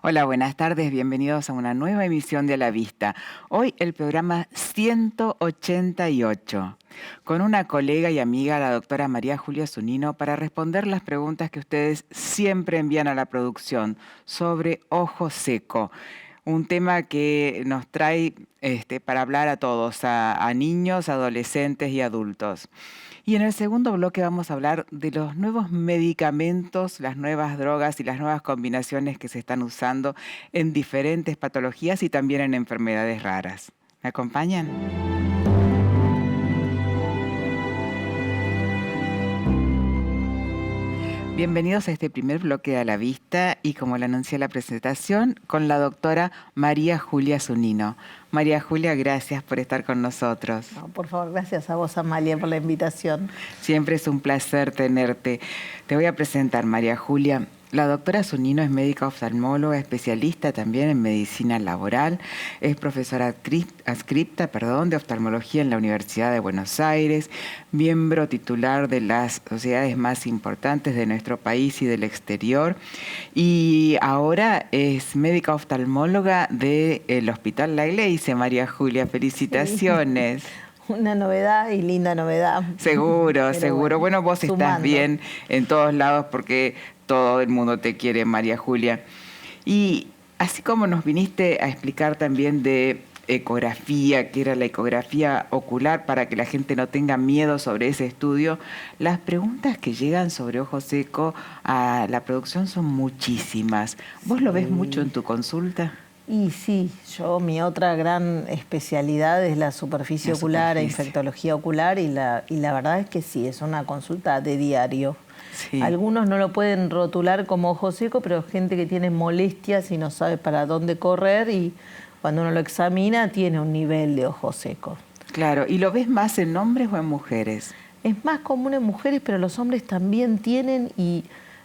Hola, buenas tardes, bienvenidos a una nueva emisión de A la Vista. Hoy el programa 188, con una colega y amiga, la doctora María Julia Zunino, para responder las preguntas que ustedes siempre envían a la producción sobre ojo seco. Un tema que nos trae para hablar a todos, a niños, adolescentes y adultos. Y en el segundo bloque vamos a hablar de los nuevos medicamentos, las nuevas drogas y las nuevas combinaciones que se están usando en diferentes patologías y también en enfermedades raras. ¿Me acompañan? Bienvenidos a este primer bloque de A la Vista y como le anuncié en la presentación, con la doctora María Julia Zunino. María Julia, gracias por estar con nosotros. No, por favor, gracias a vos, Amalia, por la invitación. Siempre es un placer tenerte. Te voy a presentar, María Julia. La doctora Zunino es médica oftalmóloga, especialista también en medicina laboral, es profesora adscripta de oftalmología en la Universidad de Buenos Aires, miembro titular de las sociedades más importantes de nuestro país y del exterior, y ahora es médica oftalmóloga del Hospital La Iglesia. María Julia, felicitaciones. Sí. Una novedad y linda novedad. Seguro, seguro. Bueno, vos sumando. Estás bien en todos lados porque todo el mundo te quiere, María Julia. Y así como nos viniste a explicar también de ecografía, que era la ecografía ocular, para que la gente no tenga miedo sobre ese estudio, las preguntas que llegan sobre ojo seco a la producción son muchísimas. ¿Vos lo ves mucho en tu consulta? Y sí, mi otra gran especialidad es la superficie ocular e infectología ocular y la verdad es que sí, es una consulta de diario. Sí. Algunos no lo pueden rotular como ojo seco, pero gente que tiene molestias y no sabe para dónde correr y cuando uno lo examina tiene un nivel de ojo seco. Claro, ¿y lo ves más en hombres o en mujeres? Es más común en mujeres, pero los hombres también tienen y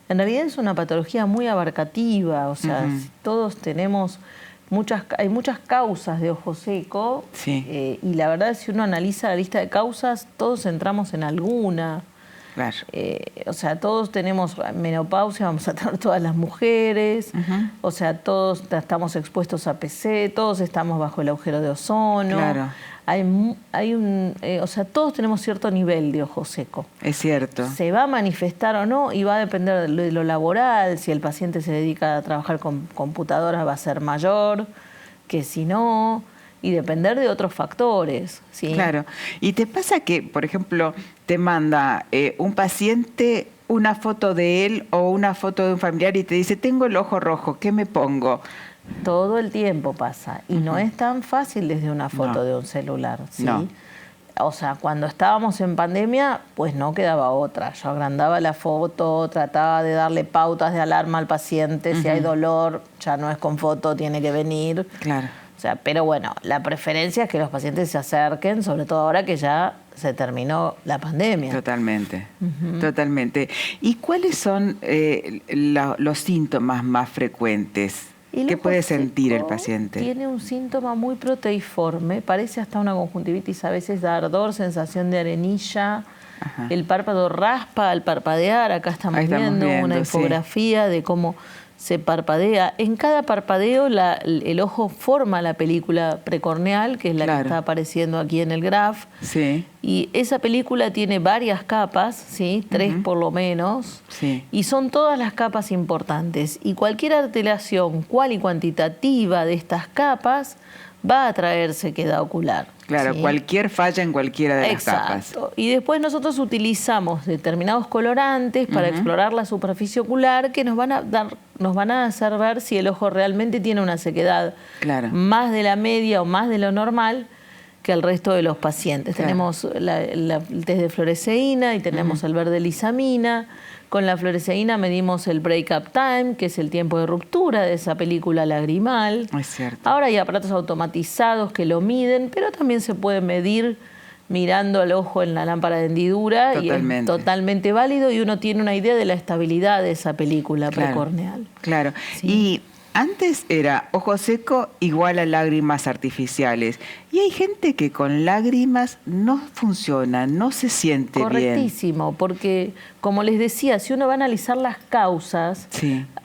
en realidad es una patología muy abarcativa, o sea, todos tenemos... hay muchas causas de ojo seco, sí. Y la verdad si uno analiza la lista de causas, todos entramos en alguna. Claro. O sea, todos tenemos menopausia, vamos a tener todas las mujeres, o sea, todos estamos expuestos a PC, todos estamos bajo el agujero de ozono. Claro. O sea, todos tenemos cierto nivel de ojo seco. Es cierto. Se va a manifestar o no y va a depender de lo laboral. Si el paciente se dedica a trabajar con computadoras va a ser mayor que si no, y depender de otros factores, ¿sí? Claro. ¿Y te pasa que, por ejemplo, te manda un paciente una foto de él o una foto de un familiar y te dice, tengo el ojo rojo, ¿qué me pongo? Todo el tiempo pasa y no es tan fácil desde una foto de un celular, ¿sí? No. O sea, cuando estábamos en pandemia, pues no quedaba otra. Yo agrandaba la foto, trataba de darle pautas de alarma al paciente, si hay dolor, ya no es con foto, tiene que venir. Claro. O sea, pero bueno, la preferencia es que los pacientes se acerquen, sobre todo ahora que ya se terminó la pandemia. Totalmente, totalmente. ¿Y cuáles son los síntomas más frecuentes? ¿Qué puede sentir el paciente? Tiene un síntoma muy proteiforme, parece hasta una conjuntivitis, a veces da ardor, sensación de arenilla, el párpado raspa al parpadear, acá estamos viendo una infografía de cómo se parpadea. En cada parpadeo el ojo forma la película precorneal, que es la que está apareciendo aquí en el graph. Sí. Y esa película tiene varias capas, ¿sí? 3 por lo menos. Sí. Y son todas las capas importantes. Y cualquier alteración cual y cuantitativa de estas capas va a traer sequedad ocular. Claro, ¿sí? Cualquier falla en cualquiera de las capas. Exacto. Y después nosotros utilizamos determinados colorantes para explorar la superficie ocular que nos van a hacer ver si el ojo realmente tiene una sequedad más de la media o más de lo normal que el resto de los pacientes. Tenemos el test de fluoresceína y tenemos el verde lisamina. Con la fluoresceína medimos el break-up time, que es el tiempo de ruptura de esa película lagrimal. Es cierto. Ahora hay aparatos automatizados que lo miden, pero también se puede medir mirando al ojo en la lámpara de hendidura. Totalmente. Y es totalmente válido y uno tiene una idea de la estabilidad de esa película precorneal. Claro. Sí. Y Antes era ojo seco igual a lágrimas artificiales. Y hay gente que con lágrimas no funciona, no se siente bien. Correctísimo, porque como les decía, si uno va a analizar las causas,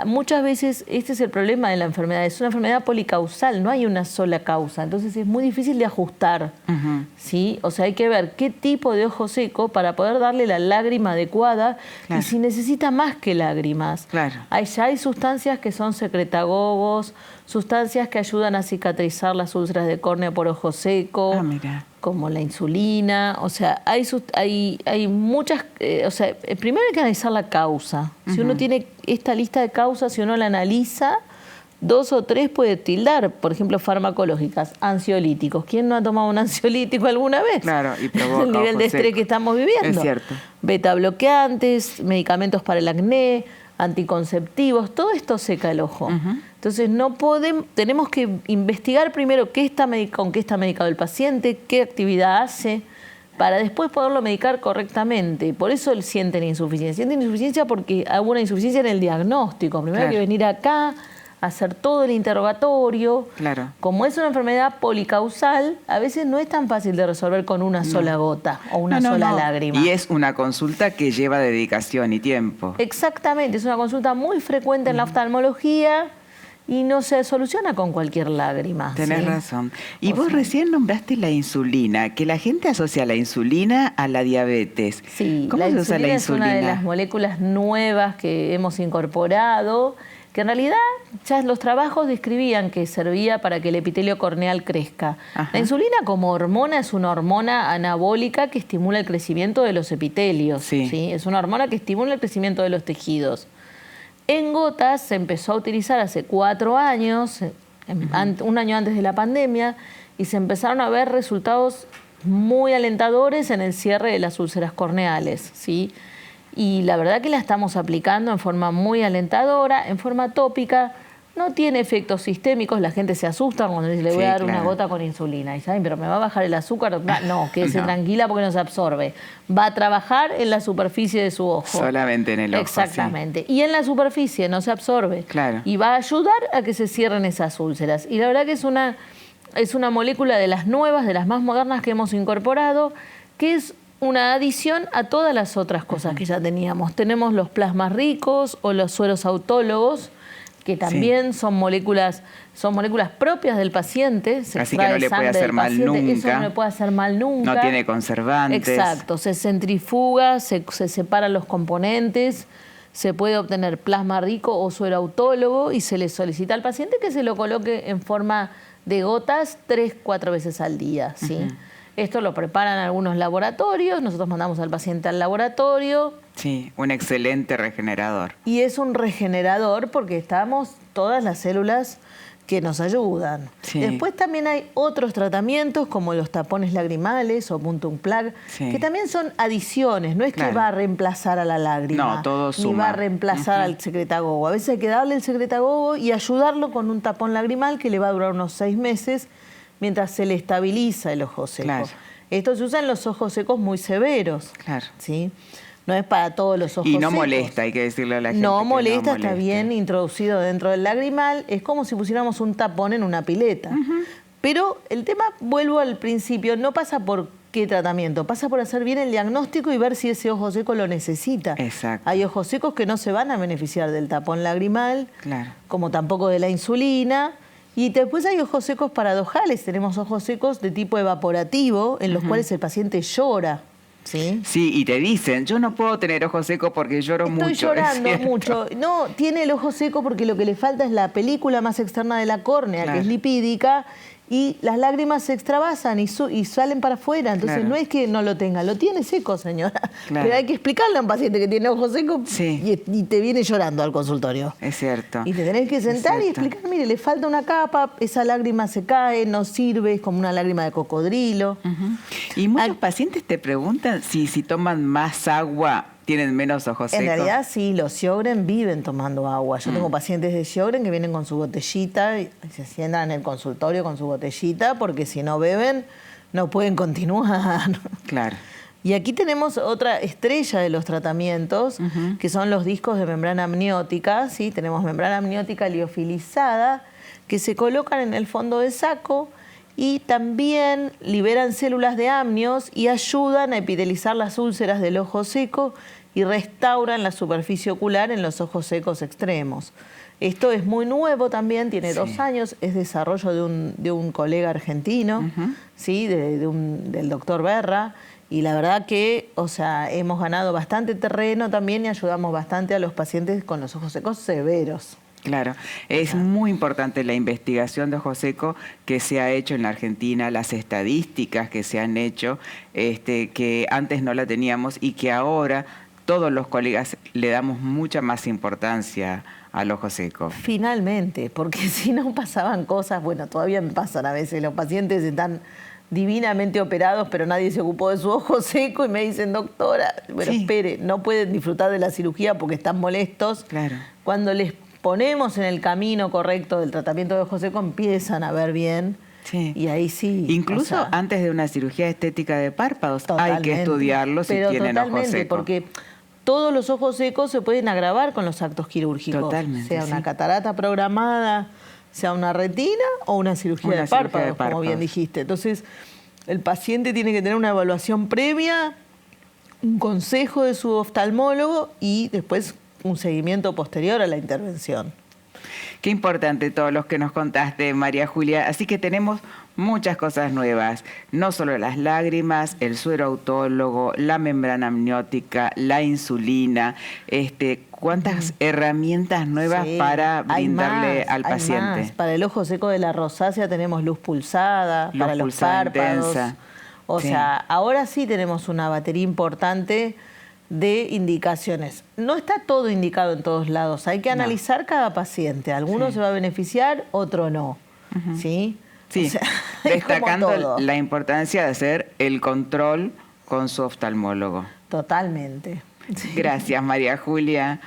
muchas veces este es el problema de la enfermedad. Es una enfermedad policausal, no hay una sola causa. Entonces es muy difícil de ajustar. ¿Sí? O sea, hay que ver qué tipo de ojo seco para poder darle la lágrima adecuada y si necesita más que lágrimas. Ya hay sustancias que son secretagogos, sustancias que ayudan a cicatrizar las úlceras de córnea por ojo seco, como la insulina. O sea, hay muchas... primero hay que analizar la causa. Si uno tiene esta lista de causas, si uno la analiza, 2 o 3 puede tildar, por ejemplo, farmacológicas, ansiolíticos. ¿Quién no ha tomado un ansiolítico alguna vez? Claro, y provoca el nivel de estrés que estamos viviendo. Es cierto. Beta bloqueantes, medicamentos para el acné, anticonceptivos, todo esto seca el ojo. Entonces tenemos que investigar primero con qué está medicado el paciente, qué actividad hace, para después poderlo medicar correctamente. Por eso él sienten insuficiencia. Sienten insuficiencia porque hubo una insuficiencia en el diagnóstico. Primero hay que venir acá, hacer todo el interrogatorio. Como es una enfermedad policausal, a veces no es tan fácil de resolver con una sola gota o una sola lágrima. Y es una consulta que lleva dedicación y tiempo. Exactamente, es una consulta muy frecuente en la oftalmología y no se soluciona con cualquier lágrima. Tenés razón. Y vos recién nombraste la insulina, que la gente asocia la insulina a la diabetes. Sí, ¿Cómo se usa la insulina? Es una de las moléculas nuevas que hemos incorporado, que en realidad ya los trabajos describían que servía para que el epitelio corneal crezca. La insulina como hormona es una hormona anabólica que estimula el crecimiento de los epitelios. ¿Sí? Es una hormona que estimula el crecimiento de los tejidos. En gotas se empezó a utilizar hace 4 años, un año antes de la pandemia, y se empezaron a ver resultados muy alentadores en el cierre de las úlceras corneales, ¿sí? Y la verdad que la estamos aplicando en forma muy alentadora, en forma tópica. No tiene efectos sistémicos, la gente se asusta cuando le voy a dar una gota con insulina. Y saben, pero ¿me va a bajar el azúcar? No, quédese tranquila porque no se absorbe. Va a trabajar en la superficie de su ojo. Solamente en el ojo. Exactamente. Y en la superficie no se absorbe. Y va a ayudar a que se cierren esas úlceras. Y la verdad que es una molécula de las nuevas, de las más modernas que hemos incorporado, que es una adición a todas las otras cosas que ya teníamos. Tenemos los plasmas ricos o los sueros autólogos, que también son moléculas propias del paciente. Así que no le puede hacer mal nunca. Eso no le puede hacer mal nunca. No tiene conservantes. Exacto, se centrifuga, se separan los componentes, se puede obtener plasma rico o suero autólogo y se le solicita al paciente que se lo coloque en forma de gotas 3-4 veces al día, ¿sí? Esto lo preparan algunos laboratorios, nosotros mandamos al paciente al laboratorio. Sí, un excelente regenerador. Y es un regenerador porque estamos todas las células que nos ayudan. Después también hay otros tratamientos como los tapones lagrimales o puntum plug, que también son adiciones, no es que va a reemplazar a la lágrima. No, todo suma. Ni va a reemplazar al secretagogo. A veces hay que darle el secretagogo y ayudarlo con un tapón lagrimal que le va a durar unos 6 meses mientras se le estabiliza el ojo seco. Esto se usa en los ojos secos muy severos. ¿Sí? No es para todos los ojos secos. Y no molesta, hay que decirle a la gente. No molesta, está bien introducido dentro del lagrimal. Es como si pusiéramos un tapón en una pileta. Pero el tema, vuelvo al principio, no pasa por qué tratamiento, pasa por hacer bien el diagnóstico y ver si ese ojo seco lo necesita. Hay ojos secos que no se van a beneficiar del tapón lagrimal, como tampoco de la insulina. Y después hay ojos secos paradojales. Tenemos ojos secos de tipo evaporativo, en los cuales el paciente llora. ¿Sí? Y te dicen, yo no puedo tener ojos secos porque lloro mucho. Estoy llorando mucho. No, tiene el ojo seco porque lo que le falta es la película más externa de la córnea, que es lipídica, y las lágrimas se extravasan y salen para afuera. Entonces no es que no lo tenga, lo tiene seco, señora. Pero hay que explicarle a un paciente que tiene ojos secos y te viene llorando al consultorio. Es cierto. Y te tenés que sentar y explicar, mire, le falta una capa, esa lágrima se cae, no sirve, es como una lágrima de cocodrilo. Y muchos pacientes te preguntan si toman más agua tienen menos ojos secos. En realidad sí, los Sjögren viven tomando agua. Yo tengo pacientes de Sjögren que vienen con su botellita y se sientan en el consultorio con su botellita porque si no beben no pueden continuar. Y aquí tenemos otra estrella de los tratamientos, que son los discos de membrana amniótica, ¿sí? Tenemos membrana amniótica liofilizada, que se colocan en el fondo del saco y también liberan células de amnios y ayudan a epitelizar las úlceras del ojo seco y restauran la superficie ocular en los ojos secos extremos. Esto es muy nuevo también, tiene 2 años, es desarrollo de un colega argentino, ¿sí? Del doctor Berra. Y la verdad que, o sea, hemos ganado bastante terreno también y ayudamos bastante a los pacientes con los ojos secos severos. Claro, es muy importante la investigación de ojo seco que se ha hecho en la Argentina, las estadísticas que se han hecho, que antes no la teníamos y que ahora todos los colegas le damos mucha más importancia al ojo seco. Finalmente, porque si no pasaban cosas, bueno, todavía me pasan a veces, los pacientes están divinamente operados, pero nadie se ocupó de su ojo seco y me dicen, doctora, bueno, espere, no pueden disfrutar de la cirugía porque están molestos. Claro. Cuando les ponemos en el camino correcto del tratamiento de ojo seco, empiezan a ver bien. Sí. Y ahí sí. Incluso antes de una cirugía estética de párpados hay que estudiarlo si tienen ojo seco. Porque todos los ojos secos se pueden agravar con los actos quirúrgicos. Totalmente. Sea una catarata programada, sea una retina o una cirugía de párpados, como bien dijiste. Entonces, el paciente tiene que tener una evaluación previa, un consejo de su oftalmólogo y después un seguimiento posterior a la intervención. Qué importante todos los que nos contaste, María Julia. Así que tenemos muchas cosas nuevas, no solo las lágrimas, el suero autólogo, la membrana amniótica, la insulina, cuántas herramientas nuevas para brindarle al paciente. Más. Para el ojo seco de la rosácea tenemos luz pulsada, para los párpados. Intensa. O sea, ahora sí tenemos una batería importante de indicaciones. No está todo indicado en todos lados, hay que analizar cada paciente. Alguno se va a beneficiar, otro no. ¿Sí? Sí, o sea, destacando la importancia de hacer el control con su oftalmólogo. Totalmente. Sí. Gracias, María Julia.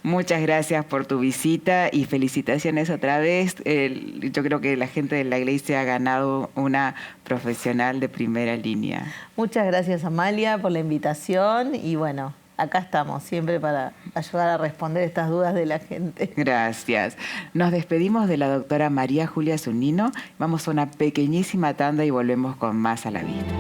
Muchas gracias por tu visita y felicitaciones otra vez. Yo creo que la gente de la iglesia ha ganado una profesional de primera línea. Muchas gracias, Amalia, por la invitación y bueno, acá estamos siempre para ayudar a responder estas dudas de la gente. Gracias. Nos despedimos de la doctora María Julia Zunino. Vamos a una pequeñísima tanda y volvemos con más a la vista.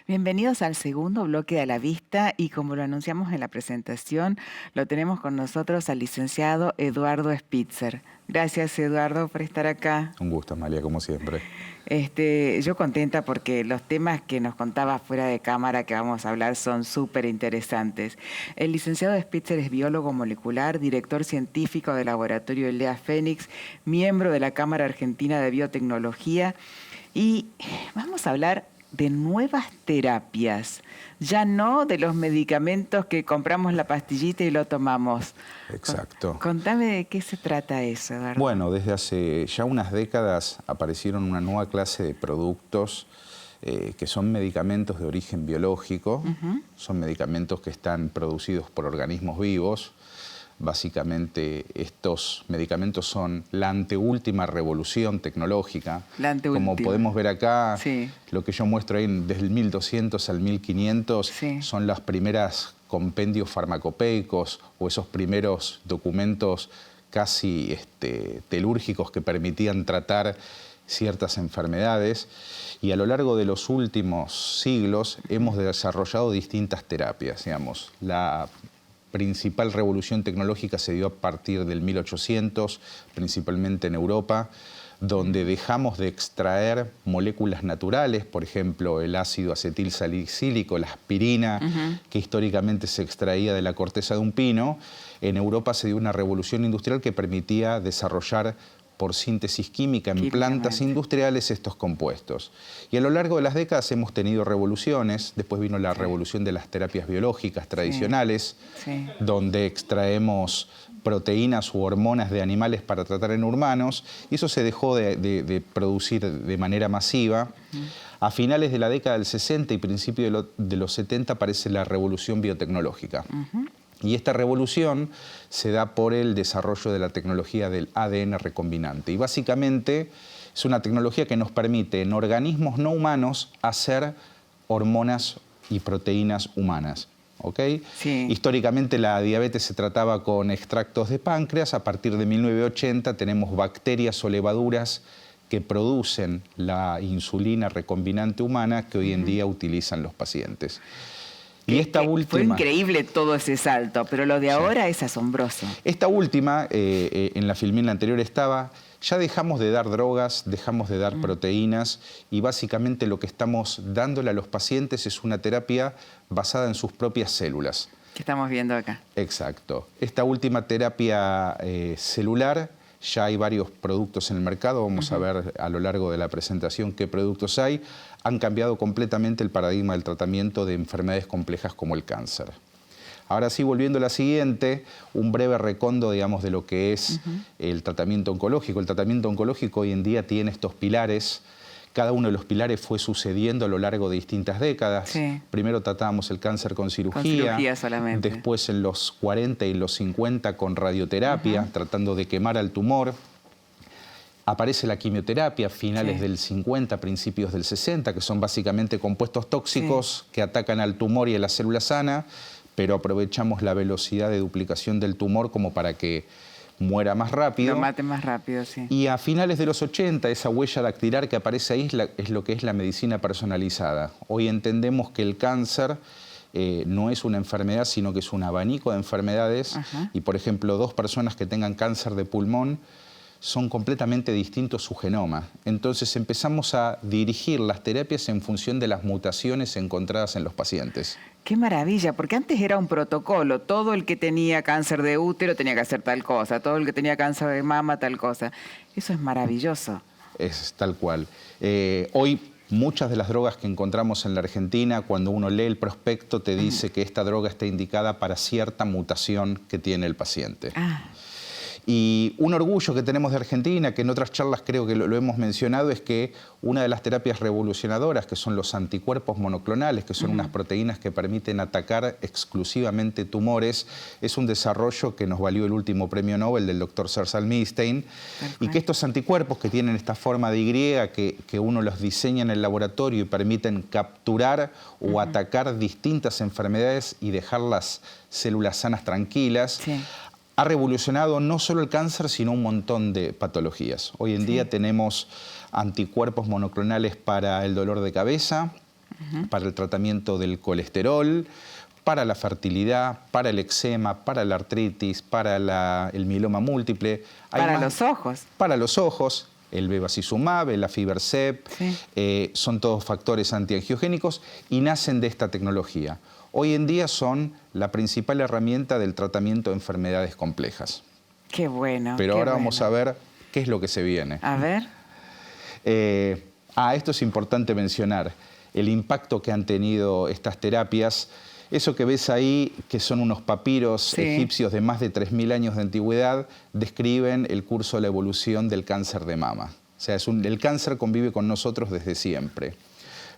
Bienvenidos al segundo bloque de A la Vista y como lo anunciamos en la presentación, lo tenemos con nosotros al licenciado Eduardo Spitzer. Gracias, Eduardo, por estar acá. Un gusto, Amalia, como siempre. Yo contenta porque los temas que nos contaba fuera de cámara que vamos a hablar son súper interesantes. El licenciado Spitzer es biólogo molecular, director científico del laboratorio Lea Fénix, miembro de la Cámara Argentina de Biotecnología y vamos a hablar de nuevas terapias, ya no de los medicamentos que compramos la pastillita y lo tomamos. Exacto. Contame de qué se trata eso, Eduardo. Bueno, desde hace ya unas décadas aparecieron una nueva clase de productos que son medicamentos de origen biológico, son medicamentos que están producidos por organismos vivos. Básicamente estos medicamentos son la anteúltima revolución tecnológica. Como podemos ver acá, lo que yo muestro ahí desde el 1200 al 1500 son las primeras compendios farmacopeicos o esos primeros documentos casi telúrgicos que permitían tratar ciertas enfermedades. Y a lo largo de los últimos siglos hemos desarrollado distintas terapias, digamos. La principal revolución tecnológica se dio a partir del 1800, principalmente en Europa, donde dejamos de extraer moléculas naturales, por ejemplo, el ácido acetil salicílico, la aspirina, que históricamente se extraía de la corteza de un pino. En Europa se dio una revolución industrial que permitía desarrollar por síntesis química en plantas industriales estos compuestos. Y a lo largo de las décadas hemos tenido revoluciones. Después vino la revolución de las terapias biológicas tradicionales, donde extraemos proteínas u hormonas de animales para tratar en humanos, y eso se dejó de producir de manera masiva. A finales de la década del 60 y principios de los 70 aparece la revolución biotecnológica. Y esta revolución se da por el desarrollo de la tecnología del ADN recombinante. Y básicamente es una tecnología que nos permite en organismos no humanos hacer hormonas y proteínas humanas. ¿Okay? Sí. Históricamente la diabetes se trataba con extractos de páncreas. A partir de 1980 tenemos bacterias o levaduras que producen la insulina recombinante humana que hoy en día utilizan los pacientes. Y esta última... Fue increíble todo ese salto, pero lo de ahora es asombroso. Esta última, en la filmina anterior estaba, ya dejamos de dar drogas, dejamos de dar proteínas y básicamente lo que estamos dándole a los pacientes es una terapia basada en sus propias células. Que estamos viendo acá. Exacto. Esta última terapia celular, ya hay varios productos en el mercado, vamos a ver a lo largo de la presentación qué productos hay, han cambiado completamente el paradigma del tratamiento de enfermedades complejas como el cáncer. Ahora sí, volviendo a la siguiente, un breve recondo, digamos, de lo que es el tratamiento oncológico. El tratamiento oncológico hoy en día tiene estos pilares. Cada uno de los pilares fue sucediendo a lo largo de distintas décadas. Sí. Primero tratábamos el cáncer con cirugía. Con cirugía solamente. Después en los 40 y los 50 con radioterapia, tratando de quemar al tumor. Aparece la quimioterapia a finales del 50, principios del 60, que son básicamente compuestos tóxicos que atacan al tumor y a la célula sana, pero aprovechamos la velocidad de duplicación del tumor como para que muera más rápido. Lo mate más rápido, sí. Y a finales de los 80, esa huella dactilar que aparece ahí es lo que es la medicina personalizada. Hoy entendemos que el cáncer no es una enfermedad, sino que es un abanico de enfermedades. Y, por ejemplo, 2 personas que tengan cáncer de pulmón son completamente distintos su genoma. Entonces empezamos a dirigir las terapias en función de las mutaciones encontradas en los pacientes. Qué maravilla, porque antes era un protocolo. Todo el que tenía cáncer de útero tenía que hacer tal cosa, todo el que tenía cáncer de mama tal cosa. Eso es maravilloso. Es tal cual. Hoy muchas de las drogas que encontramos en la Argentina, cuando uno lee el prospecto, te dice que esta droga está indicada para cierta mutación que tiene el paciente. Y un orgullo que tenemos de Argentina, que en otras charlas creo que lo hemos mencionado, es que una de las terapias revolucionadoras, que son los anticuerpos monoclonales, que son unas proteínas que permiten atacar exclusivamente tumores, es un desarrollo que nos valió el último premio Nobel del doctor César Milstein, y que estos anticuerpos que tienen esta forma de Y, que uno los diseña en el laboratorio y permiten capturar o atacar distintas enfermedades y dejar las células sanas tranquilas, ha revolucionado no solo el cáncer, sino un montón de patologías. Hoy en día tenemos anticuerpos monoclonales para el dolor de cabeza, para el tratamiento del colesterol, para la fertilidad, para el eczema, para la artritis, para el mieloma múltiple. Para los ojos. Para los ojos. El bevacizumab, el aflibercept, son todos factores antiangiogénicos y nacen de esta tecnología. Hoy en día son la principal herramienta del tratamiento de enfermedades complejas. Qué bueno. Pero ahora vamos a ver qué es lo que se viene. A ver. Esto es importante mencionar, el impacto que han tenido estas terapias. Eso que ves ahí, que son unos papiros egipcios de más de 3.000 años de antigüedad, describen el curso de la evolución del cáncer de mama. O sea, el cáncer convive con nosotros desde siempre.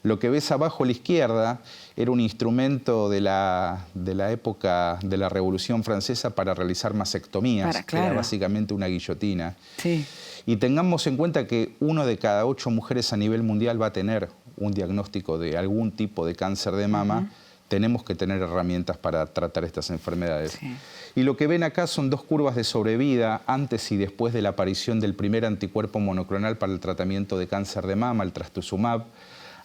Lo que ves abajo a la izquierda era un instrumento de la época de la Revolución Francesa para realizar mastectomías, que era básicamente una guillotina. Y tengamos en cuenta que 1 de cada 8 mujeres a nivel mundial va a tener un diagnóstico de algún tipo de cáncer de mama. Tenemos que tener herramientas para tratar estas enfermedades. Y lo que ven acá son 2 curvas de sobrevida antes y después de la aparición del primer anticuerpo monoclonal para el tratamiento de cáncer de mama, el trastuzumab.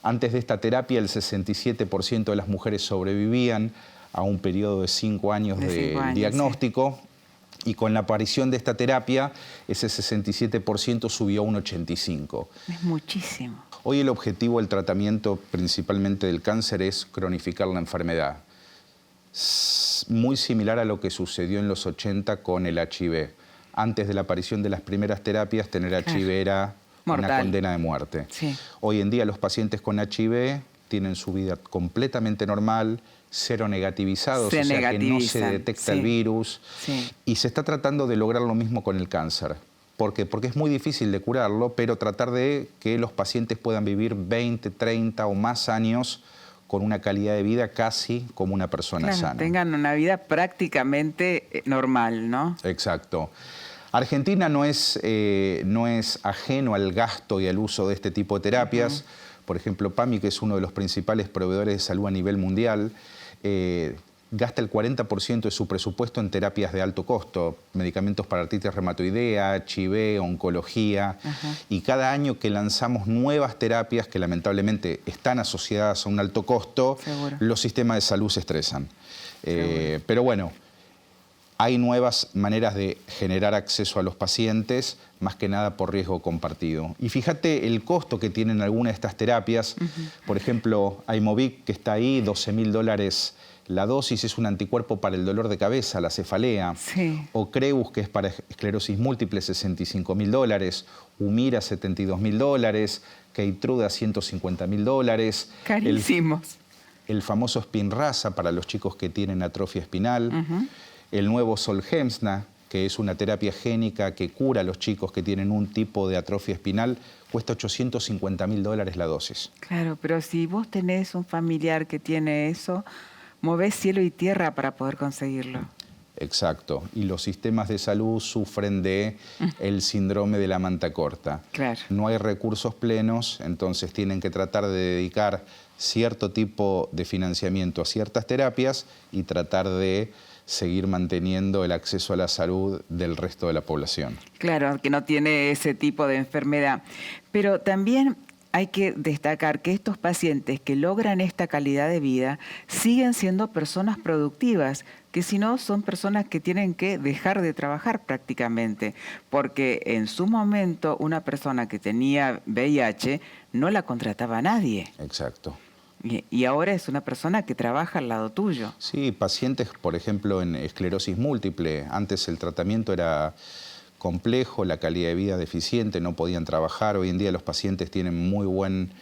Antes de esta terapia, el 67% de las mujeres sobrevivían a un periodo de 5 años de diagnóstico. Y con la aparición de esta terapia, ese 67% subió a un 85%. Es muchísimo. Hoy el objetivo del tratamiento principalmente del cáncer es cronificar la enfermedad. Muy similar a lo que sucedió en los 80 con el HIV. Antes de la aparición de las primeras terapias, tener HIV era una condena de muerte. Hoy en día los pacientes con HIV tienen su vida completamente normal, seronegativizados, o sea que no se detecta el virus. Y se está tratando de lograr lo mismo con el cáncer. ¿Por qué? Porque es muy difícil de curarlo, pero tratar de que los pacientes puedan vivir 20, 30 o más años con una calidad de vida casi como una persona sana. Tengan una vida prácticamente normal, ¿no? Exacto. Argentina no es ajeno al gasto y al uso de este tipo de terapias. Por ejemplo, PAMI, que es uno de los principales proveedores de salud a nivel mundial, gasta el 40% de su presupuesto en terapias de alto costo, medicamentos para artritis reumatoidea, HIV, oncología, y cada año que lanzamos nuevas terapias que lamentablemente están asociadas a un alto costo, los sistemas de salud se estresan. Pero bueno, hay nuevas maneras de generar acceso a los pacientes, más que nada por riesgo compartido. Y fíjate el costo que tienen algunas de estas terapias. Por ejemplo, Aimovig, que está ahí, $12.000 la dosis, es un anticuerpo para el dolor de cabeza, la cefalea. O Creus, que es para esclerosis múltiple, $65.000. Humira, $72.000. Keytruda, $150.000. Carísimos. El famoso Spinraza para los chicos que tienen atrofia espinal. El nuevo Zolgensma, que es una terapia génica que cura a los chicos que tienen un tipo de atrofia espinal, cuesta $850.000 la dosis. Claro, pero si vos tenés un familiar que tiene eso, movés cielo y tierra para poder conseguirlo. Exacto. Y los sistemas de salud sufren de el síndrome de la manta corta. No hay recursos plenos, entonces tienen que tratar de dedicar cierto tipo de financiamiento a ciertas terapias y tratar de seguir manteniendo el acceso a la salud del resto de la población. Claro, que no tiene ese tipo de enfermedad. Pero también hay que destacar que estos pacientes que logran esta calidad de vida siguen siendo personas productivas, que si no son personas que tienen que dejar de trabajar prácticamente, porque en su momento una persona que tenía VIH no la contrataba nadie. Exacto. Y ahora es una persona que trabaja al lado tuyo. Sí, pacientes, por ejemplo, en esclerosis múltiple. Antes el tratamiento era complejo, la calidad de vida deficiente, no podían trabajar. Hoy en día los pacientes tienen muy buen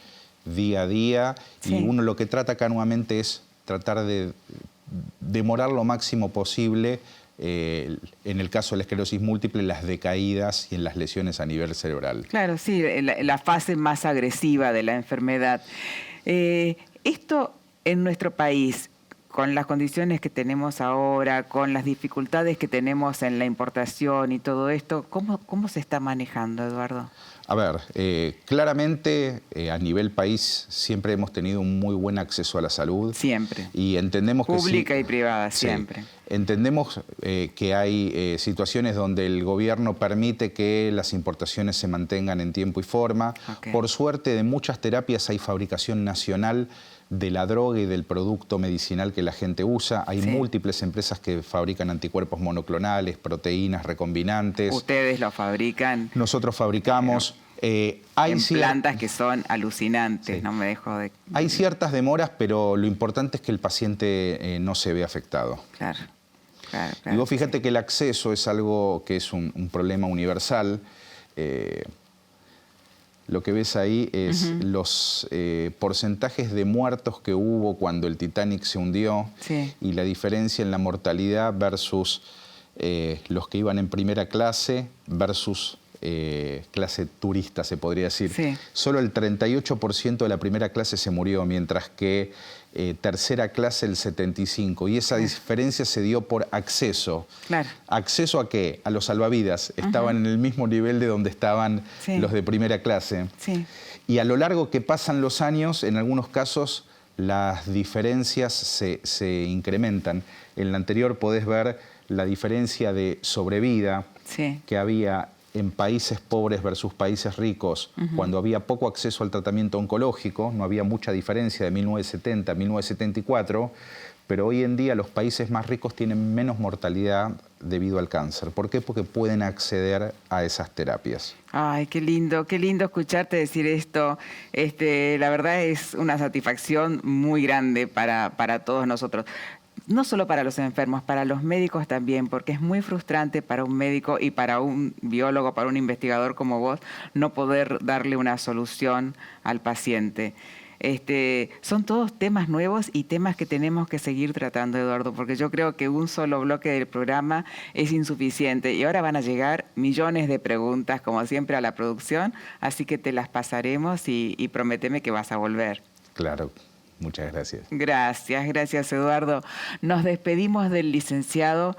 día a día y uno lo que trata acá nuevamente es tratar de demorar lo máximo posible, en el caso de la esclerosis múltiple, las decaídas y en las lesiones a nivel cerebral. Claro, sí, la fase más agresiva de la enfermedad. Esto en nuestro país, con las condiciones que tenemos ahora, con las dificultades que tenemos en la importación y todo esto, ¿cómo se está manejando, Eduardo? A ver, claramente a nivel país siempre hemos tenido un muy buen acceso a la salud. Siempre. Y entendemos Pública que y privada, siempre. Entendemos que hay situaciones donde el gobierno permite que las importaciones se mantengan en tiempo y forma. Por suerte, de muchas terapias hay fabricación nacional de la droga y del producto medicinal que la gente usa. Hay múltiples empresas que fabrican anticuerpos monoclonales, proteínas recombinantes. ¿Ustedes lo fabrican? Nosotros fabricamos. Hay plantas que son alucinantes, no me dejo de... Hay ciertas demoras, pero lo importante es que el paciente no se ve afectado. Claro. Y vos fíjate que el acceso es algo que es un problema universal. Lo que ves ahí es los porcentajes de muertos que hubo cuando el Titanic se hundió y la diferencia en la mortalidad versus los que iban en primera clase versus clase turista, se podría decir. Solo el 38% de la primera clase se murió, mientras que tercera clase el 75%. Y esa diferencia se dio por acceso. ¿Acceso a qué? A los salvavidas. Estaban en el mismo nivel de donde estaban los de primera clase. Y a lo largo que pasan los años, en algunos casos, las diferencias se incrementan. En la anterior podés ver la diferencia de sobrevida que había en países pobres versus países ricos, cuando había poco acceso al tratamiento oncológico. No había mucha diferencia de 1970 a 1974, pero hoy en día los países más ricos tienen menos mortalidad debido al cáncer. ¿Por qué? Porque pueden acceder a esas terapias. Ay, qué lindo escucharte decir esto. La verdad es una satisfacción muy grande para todos nosotros. No solo para los enfermos, para los médicos también, porque es muy frustrante para un médico y para un biólogo, para un investigador como vos, no poder darle una solución al paciente. Son todos temas nuevos y temas que tenemos que seguir tratando, Eduardo, porque yo creo que un solo bloque del programa es insuficiente y ahora van a llegar millones de preguntas, como siempre, a la producción, así que te las pasaremos y prométeme que vas a volver. Claro. Muchas gracias. Gracias Eduardo. Nos despedimos del licenciado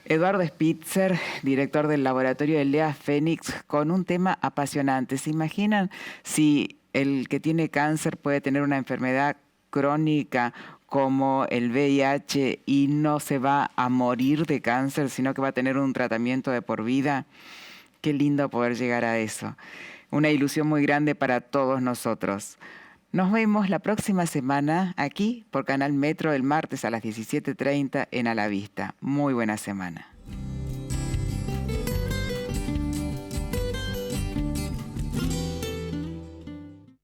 Eduardo Spitzer, director del laboratorio de Lea Fénix, con un tema apasionante. ¿Se imaginan si el que tiene cáncer puede tener una enfermedad crónica como el VIH y no se va a morir de cáncer, sino que va a tener un tratamiento de por vida? Qué lindo poder llegar a eso. Una ilusión muy grande para todos nosotros. Nos vemos la próxima semana aquí por Canal Metro el martes a las 17:30 en A la Vista. Muy buena semana.